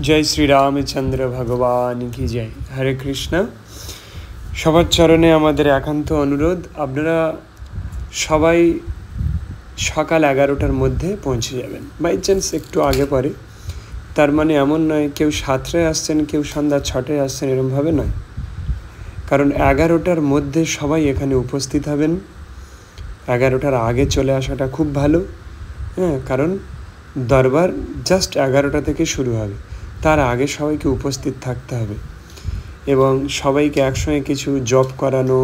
जय श्री रामचंद्र भगवान की जय। हरे कृष्णा। সবার চরণে আমাদের একান্ত অনুরোধ, আপনারা সবাই সকাল 11টার মধ্যে পৌঁছে যাবেন। বাই চান্স একটু আগে পরে, তার মানে এমন নয় কেউ 7টায় আসছেন, কেউ সন্ধ্যা 6টায় আসছেন, এরমভাবে নয়। কারণ 11টার মধ্যে সবাই এখানে উপস্থিত হবেন। 11টার আগে চলে আসাটা খুব ভালো, কারণ দরবার জাস্ট 11টা থেকে শুরু হবে। তার আগে সবাইকে উপস্থিত থাকতে হবে এবং সবাইকে একসঙ্গে কিছু জপ করানো,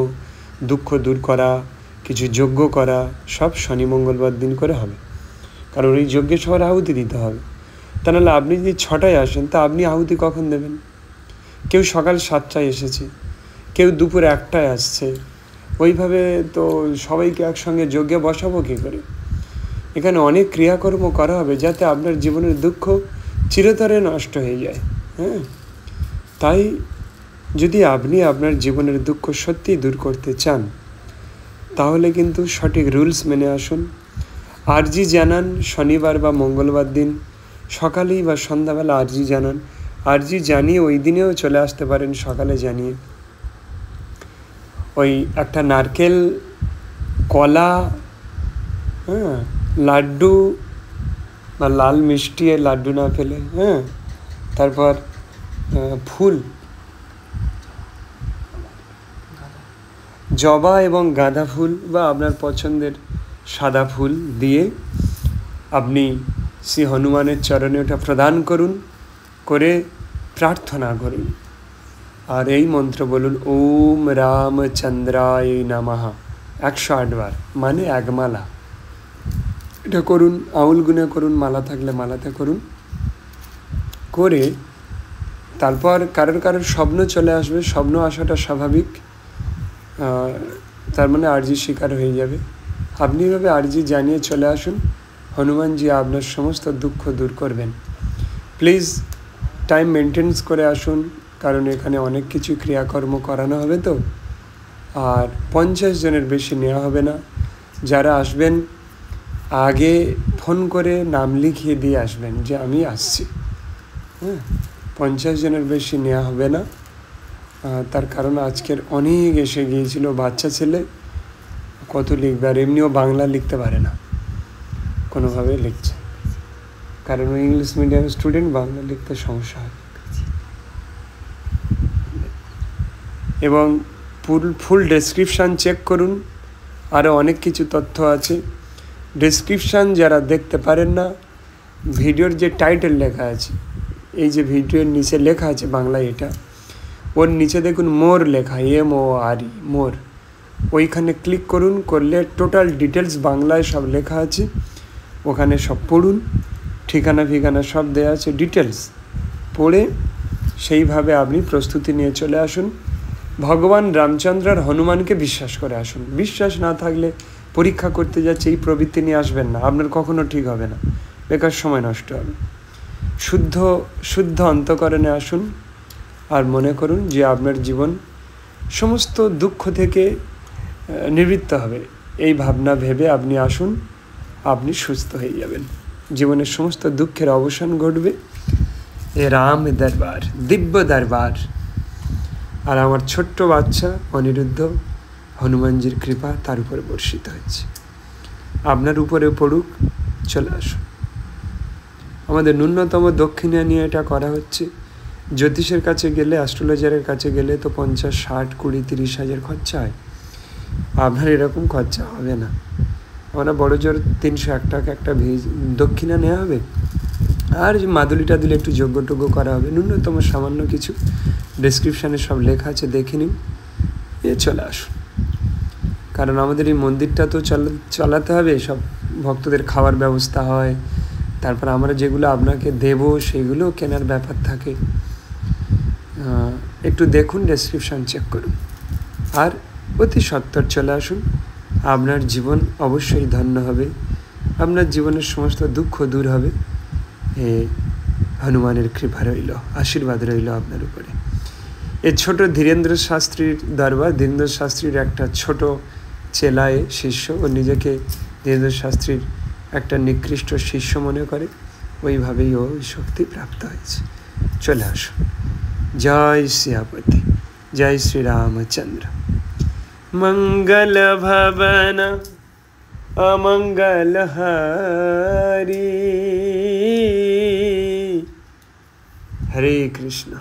দুঃখ দূর করা, কিছু যজ্ঞ করা, সব শনি মঙ্গলবার দিন করে হবে। কারণ এই যজ্ঞে সবার আহুতি দিতে হবে। তা নাহলে আপনি যদি 6টায় আসেন, তা আপনি আহুতি কখন দেবেন? কেউ সকাল 7টায় এসেছে, কেউ দুপুর 1টায় আসছে, ওইভাবে তো সবাইকে একসঙ্গে যজ্ঞে বসাবো কী করে? এখানে অনেক ক্রিয়াকর্ম করা হবে যাতে আপনার জীবনের দুঃখ চিরতরে নষ্ট হয়ে যায়। তাই যদি আপনি আপনার জীবনের দুঃখ সত্যিই দূর করতে চান, তাহলে কিন্তু সঠিক রুলস মেনে আসুন। আরজি জানান শনিবার বা মঙ্গলবার দিন সকালেই বা সন্ধ্যাবেলা আরজি জানান। আরজি জানিয়ে ওই দিনেও চলে আসতে পারেন সকালে জানিয়ে। ওই একটা নারকেল, কলা, লাড্ডু বা লাল মিষ্টি লাড্ডু না ফেলে, তারপর ফুল, জবা এবং গাঁদা ফুল বা আপনার পছন্দের সাদা ফুল দিয়ে আপনি শ্রী হনুমানের চরণে ওটা প্রদান করুন, করে প্রার্থনা করুন। আর এই মন্ত্র বলুন, ওম রামচন্দ্রায় নমঃ 108 বার, মানে এক মালা। এটা করুন, আউল গুনে করুন, মালা থাকলে মালাতে করুন। করে তারপর কারোর স্বপ্ন চলে আসবে, স্বপ্ন আসাটা স্বাভাবিক, তার মানে আরজি স্বীকার হয়ে যাবে। আপনি এভাবে আরজি জানিয়ে চলে আসুন, হনুমানজি আপনার সমস্ত দুঃখ দূর করবেন। প্লিজ টাইম মেনটেন্স করে আসুন, কারণ এখানে অনেক কিছু ক্রিয়াকর্ম করানো হবে তো। আর 50 জনের বেশি নেওয়া হবে না। যারা আসবেন আগে ফোন করে নাম লিখিয়ে দিয়ে আসবেন যে আমি আসছি। 50 জনের বেশি নেওয়া হবে না। তার কারণ আজকের অনেক এসে গিয়েছিল, বাচ্চা ছেলে কত লিখবে, আর এমনিও বাংলা লিখতে পারে না, কোনোভাবে লিখছে, কারণ ওই ইংলিশ মিডিয়াম স্টুডেন্ট, বাংলা লিখতে সমস্যা হয়। এবং ফুল ডেসক্রিপশান চেক করুন, আরও অনেক কিছু তথ্য আছে। ডেসক্রিপশান যারা দেখতে পারেন না, ভিডিওর যে টাইটেল লেখা আছে, এই যে ভিডিওর নিচে লেখা আছে বাংলায়, এটা ওর নিচে দেখুন মোর লেখা, MORE, মোর। ওইখানে ক্লিক করুন, করলে টোটাল ডিটেলস বাংলায় সব লেখা আছে। ওখানে সব পড়ুন, ঠিকানা ফিকানা সব দেওয়া আছে, ডিটেলস পড়ে সেইভাবে আপনি প্রস্তুতি নিয়ে চলে আসুন। ভগবান রামচন্দ্র আর হনুমানকে বিশ্বাস করে আসুন। বিশ্বাস না থাকলে পরীক্ষা করতে যাচ্ছে এই প্রবৃত্তি নিয়ে আসবেন না, আপনার কখনো ঠিক হবে না, বেকার সময় নষ্ট হবে। শুদ্ধ অন্তঃকরণে আসুন আর মনে করুন যে আপনার জীবন সমস্ত দুঃখ থেকে নিবৃত্ত হবে। এই ভাবনা ভেবে আপনি আসুন, আপনি সুস্থ হয়ে যাবেন, জীবনের সমস্ত দুঃখের অবসান ঘটবে। এ রাম দরবার, দিব্য দরবার। আর আমার ছোট্ট বাচ্চা অনিরুদ্ধ, হনুমানজির কৃপা তার উপরে বর্ষিত হয়েছে, আপনার উপরে পড়ুক। চলে আসুন। আমাদের ন্যূনতম দক্ষিণা নিয়ে এটা করা হচ্ছে। জ্যোতিষের কাছে গেলে, অ্যাস্ট্রোলজারের কাছে গেলে তো 50, 60, 20, 30 হাজার খরচা হয়। আপনার এরকম খরচা হবে না। আমরা বড় জোর 301 টাকা একটা দক্ষিণা নেওয়া হবে, আর যে মাদুলিটা দিলে একটু যজ্ঞ করা হবে, ন্যূনতম সামান্য কিছু। ডেসক্রিপশানে সব লেখা আছে, দেখে নিন, চলে আসুন। কারণ আমাদের এই মন্দিরটা তো চালাতে হবে, সব ভক্তদের খাওয়ার ব্যবস্থা হয়, তারপর আমরা যেগুলো আপনাকে দেব সেগুলো কেনার ব্যাপার থাকে। একটু দেখুন, ডেসক্রিপশান চেক করুন, আর অতি সত্বর চলে আসুন। আপনার জীবন অবশ্যই ধন্য হবে, আপনার জীবনের সমস্ত দুঃখ দূর হবে। হনুমানের কৃপা রইল, আশীর্বাদ রইল আপনার উপরে। এই ছোট ধীরেন্দ্র শাস্ত্রীর দরবার, ধীরেন্দ্র শাস্ত্রীর একটা ছোট চেলায় শিষ্য, ও নিজেকে ধীরেন্দ্র শাস্ত্রীর একটা নিকৃষ্ট শিষ্য মনে করে, ওইভাবেই ও শক্তি প্রাপ্ত হয়েছে। চলে আসো। জয় সিয়াপতি, জয় শ্রীরামচন্দ্র। মঙ্গল ভবন অমঙ্গল হারি। হরে কৃষ্ণ।